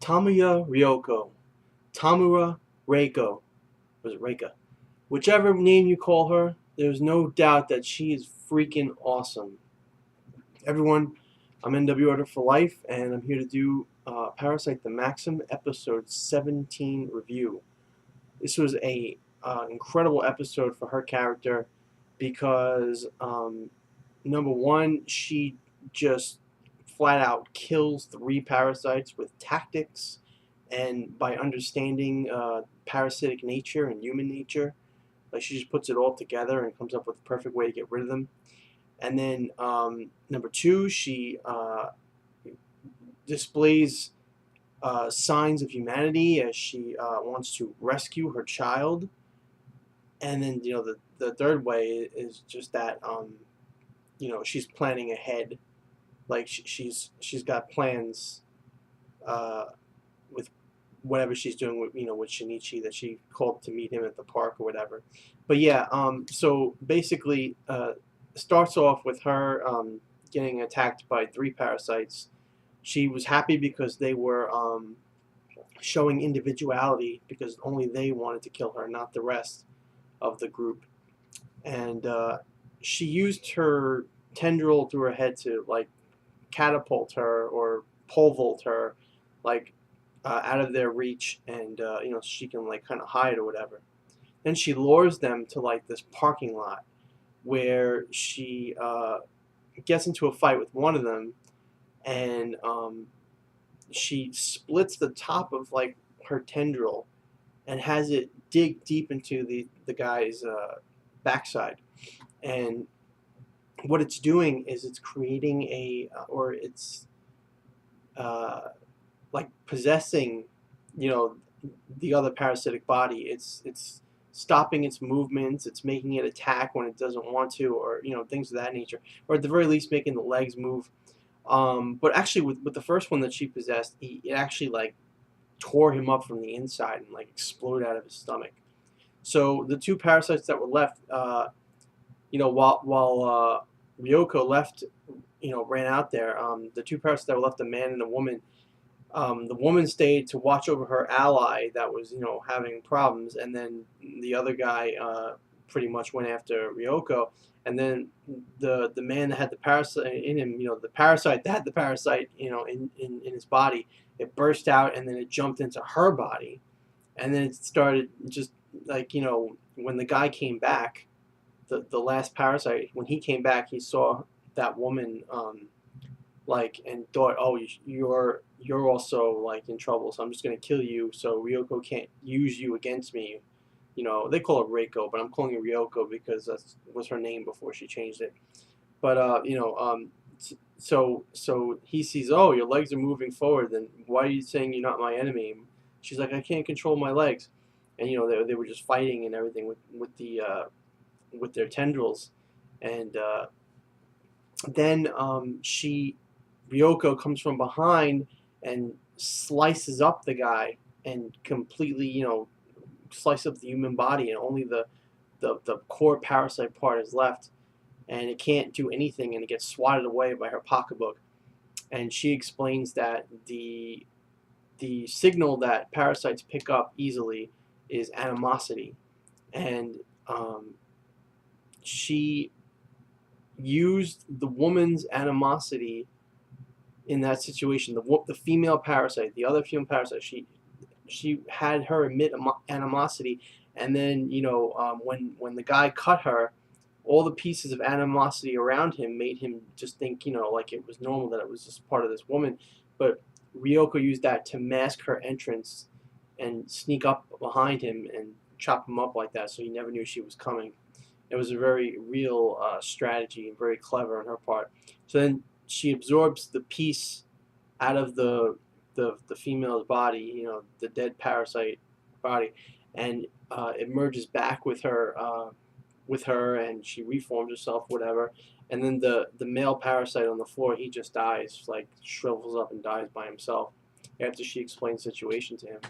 Tamuya Ryoko, Tamura Reiko, was it Reika? Whichever name you call her, there's no doubt that she is freaking awesome. Everyone, I'm NW Order for Life, and I'm here to do Parasyte The Maxim episode 17 review. This was a incredible episode for her character because number one, she just flat out kills three parasites with tactics and by understanding parasitic nature and human nature. Like, she just puts it all together and comes up with the perfect way to get rid of them. And then number two, she displays signs of humanity as she wants to rescue her child. And then the third way is just that she's planning ahead. Like, she's got plans with whatever she's doing with Shinichi, that she called to meet him at the park or whatever. But yeah, so basically starts off with her getting attacked by three parasites. She was happy because they were showing individuality, because only they wanted to kill her, not the rest of the group. And she used her tendril through her head to like catapult her or pole vault her, like out of their reach, and she can like kind of hide or whatever. Then she lures them to like this parking lot where she gets into a fight with one of them, and she splits the top of like her tendril and has it dig deep into the guy's backside. And what it's doing is it's creating or it's like possessing, the other parasitic body. It's stopping its movements. It's making it attack when it doesn't want to, or things of that nature, or at the very least making the legs move. But actually, with the first one that she possessed, it actually like tore him up from the inside and like exploded out of his stomach. So the two parasites that were left, while Ryoko left, ran out there. The two parasites that were left, a man and a woman. The woman stayed to watch over her ally that was, having problems, and then the other guy pretty much went after Ryoko. And then the man that had the parasite in him, the parasite that had the parasite, in his body, it burst out, and then it jumped into her body, and then it started just like, when the guy came back, the last parasite, when he came back, he saw that woman, and thought, oh, you're also like in trouble, so I'm just gonna kill you so Ryoko can't use you against me. They call her Reiko, but I'm calling her Ryoko because that was her name before she changed it. But so he sees, oh, your legs are moving forward, then why are you saying you're not my enemy? She's like, I can't control my legs. And they were just fighting and everything with their tendrils. And then Ryoko comes from behind and slices up the guy and completely, slice up the human body, and only the core parasite part is left, and it can't do anything, and it gets swatted away by her pocketbook. And she explains that the signal that parasites pick up easily is animosity, and she used the woman's animosity in that situation. The female parasite, the other female parasite, she had her emit animosity, and then when the guy cut her, all the pieces of animosity around him made him just think like it was normal, that it was just part of this woman. But Ryoko used that to mask her entrance and sneak up behind him and chop him up like that, so he never knew she was coming. It was a very real strategy, and very clever on her part. So then she absorbs the piece out of the female's body, the dead parasite body, and it merges back with her, and she reforms herself, whatever. And then the male parasite on the floor, he just dies, like shrivels up and dies by himself after she explains the situation to him.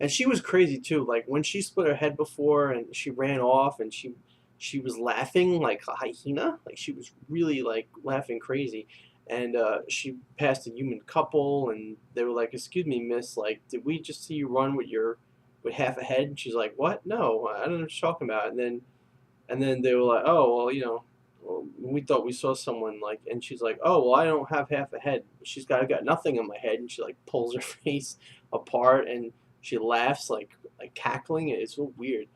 And she was crazy too. Like, when she split her head before and she ran off, and she was laughing like a hyena. Like, she was really like laughing crazy. and she passed a human couple, and they were like, "Excuse me, miss, like, did we just see you run with half a head?" And she's like, "What? No, I don't know what you're talking about." And then they were like, "Oh, well, well, we thought we saw someone," like, and she's like, "Oh, well, I don't have half a head." She's got nothing on my head, and she like pulls her face apart, and she laughs like cackling. It's so weird,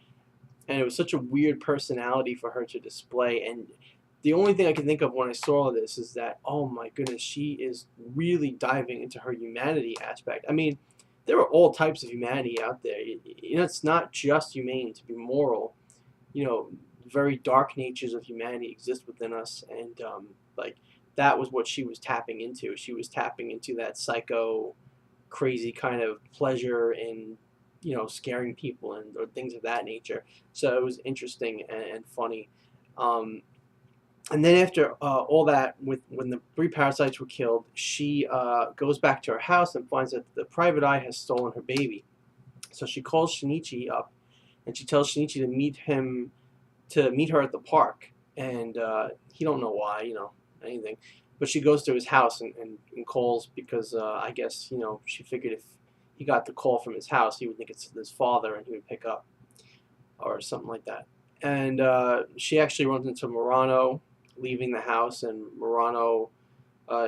and it was such a weird personality for her to display. And the only thing I can think of when I saw this is that, oh my goodness, she is really diving into her humanity aspect. I mean, there are all types of humanity out there. It's not just humane to be moral. You know, very dark natures of humanity exist within us, and like that was what she was tapping into. She was tapping into that psycho, crazy kind of pleasure in scaring people and or things of that nature. So it was interesting and funny. Um, and then after all that, when the three parasites were killed, she goes back to her house and finds that the private eye has stolen her baby. So she calls Shinichi up, and she tells Shinichi to meet her at the park, and he don't know why, anything. But she goes to his house and calls because I guess she figured if he got the call from his house, he would think it's his father and he would pick up or something like that. And she actually runs into Murano leaving the house, and Murano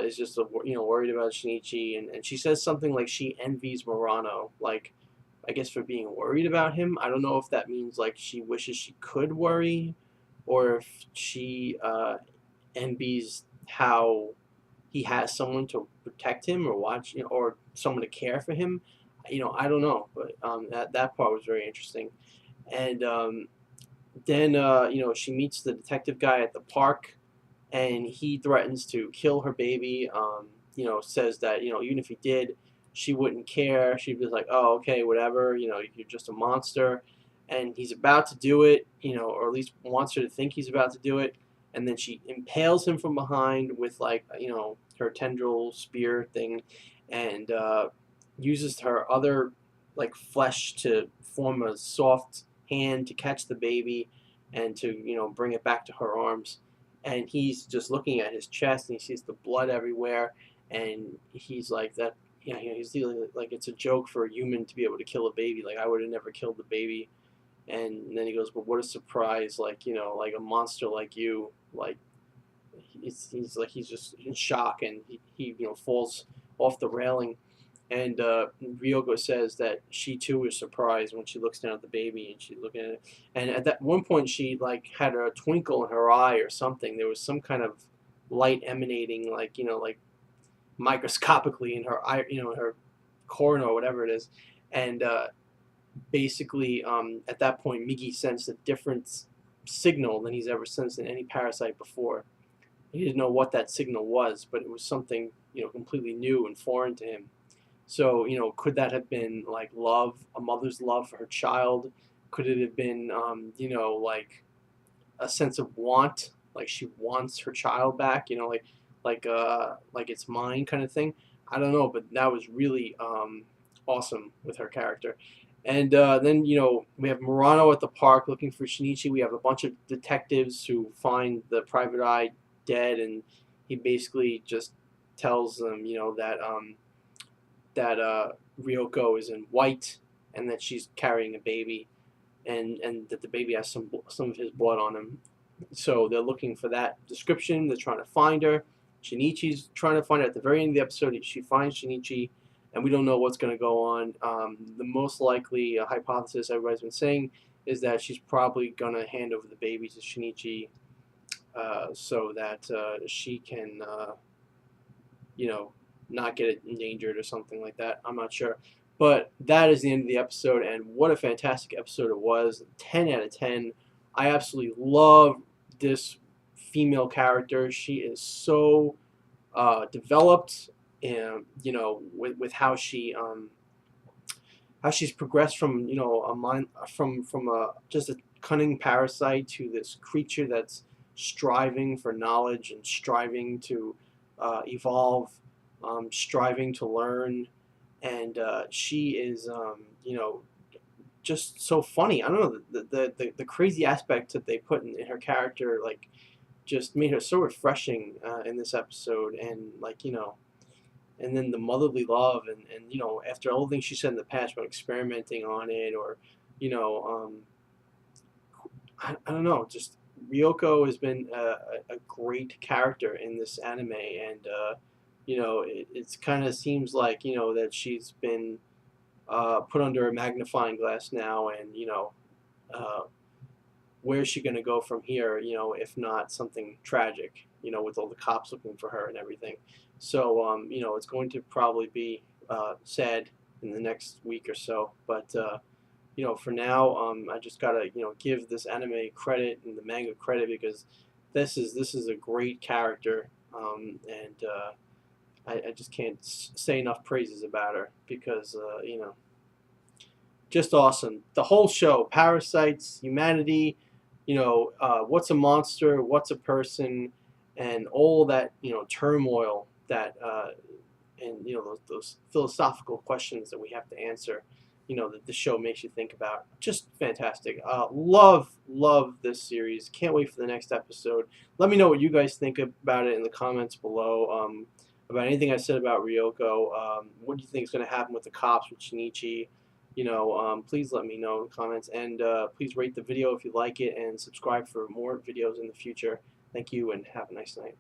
is just worried about Shinichi, and she says something like she envies Murano, like I guess for being worried about him. I don't know if that means like she wishes she could worry, or if she envies how he has someone to protect him or watch, or someone to care for him. I don't know, but that part was very interesting. And then she meets the detective guy at the park, and he threatens to kill her baby. Says that even if he did, she wouldn't care. She'd be like, "Oh, okay, whatever. You're just a monster." And he's about to do it, or at least wants her to think he's about to do it. And then she impales him from behind with like her tendril spear thing, and uses her other like flesh to form a soft hand to catch the baby, and to bring it back to her arms. And he's just looking at his chest, and he sees the blood everywhere, and he's like that. He's dealing like it's a joke for a human to be able to kill a baby. Like I would have never killed the baby. And then he goes, "But what a surprise! Like like a monster like you, like." He's like he's just in shock, and he falls off the railing. And Ryoko says that she too is surprised when she looks down at the baby, and she's looking at it. And at that one point, she like had a twinkle in her eye or something. There was some kind of light emanating, like like microscopically in her eye, in her cornea or whatever it is. And basically, at that point, Migi sensed a different signal than he's ever sensed in any parasite before. He didn't know what that signal was, but it was something completely new and foreign to him. So, could that have been like love, a mother's love for her child? Could it have been, like a sense of want, like she wants her child back, like it's mine kind of thing? I don't know, but that was really awesome with her character. And then, we have Murano at the park looking for Shinichi. We have a bunch of detectives who find the private eye dead, and he basically just tells them, that Ryoko is in white, and that she's carrying a baby, and that the baby has some of his blood on him. So they're looking for that description. They're trying to find her. Shinichi's trying to find her. At the very end of the episode, she finds Shinichi, and we don't know what's going to go on. The most likely hypothesis everybody's been saying is that she's probably going to hand over the baby to Shinichi, so that she can, you know, not get it endangered or something like that. I'm not sure. But that is the end of the episode, and what a fantastic episode it was. 10 out of 10. I absolutely love this female character. She is so developed, and with how she's progressed from a mind from a just a cunning parasite to this creature that's striving for knowledge and striving to evolve, striving to learn, and she is just so funny. I don't know the crazy aspect that they put in her character, like just made her so refreshing in this episode, and like, you know, and then the motherly love, and you know, after all the things she said in the past about experimenting on it, or you know, I don't know, just Ryoko has been a great character in this anime, and you know, it's kind of seems like, you know, that she's been put under a magnifying glass now, and you know, uh, where's she going to go from here? You know, if not something tragic, you know, with all the cops looking for her and everything. So you know, it's going to probably be sad in the next week or so, but. You know, for now, I just gotta, you know, give this anime credit and the manga credit, because this is a great character, and I just can't say enough praises about her, because you know, just awesome. The whole show, Parasites, humanity, you know, what's a monster, what's a person, and all that, you know, turmoil that and you know, those philosophical questions that we have to answer, you know, that the show makes you think about. Just fantastic. Love this series. Can't wait for the next episode. Let me know what you guys think about it in the comments below. About anything I said about Ryoko. What do you think is going to happen with the cops, with Shinichi? You know, please let me know in the comments, and please rate the video if you like it, and subscribe for more videos in the future. Thank you, and have a nice night.